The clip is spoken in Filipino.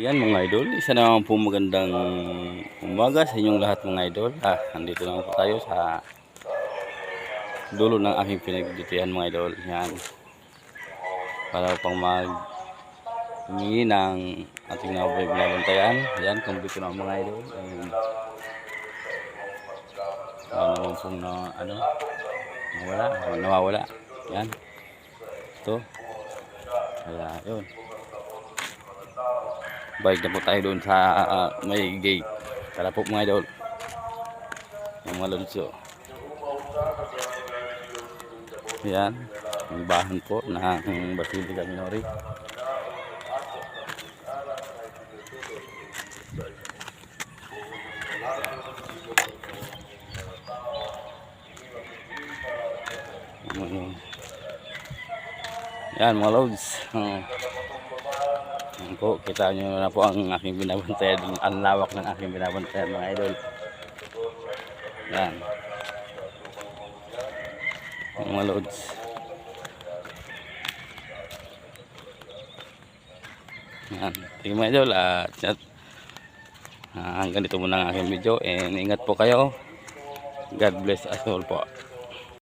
Yan mga idol, isa naman po magandang umaga sa inyong lahat mga idol. Nandito naman po tayo sa dulo ng aking pinagditihan mga idol. Yan, para pang humingi ng ating binabantayan. Yan, kumpleto na mga idol. Wala naman pong nawawala. Yan, ito. Kaya yun, balik na po tayo doon sa may gate. Tara po mga idol, yung mga lonsyo. Yan, yung bahan po ng Basilica Minori. Yan mga loads. Yan po, kita nyo na po ang aking binabantayan. Ang lawak ng aking binabantayan mga idol. Yan, mga loads. Yan, sige mga idol, hanggang dito muna ang aking video, and ingat po kayo. God bless us all po.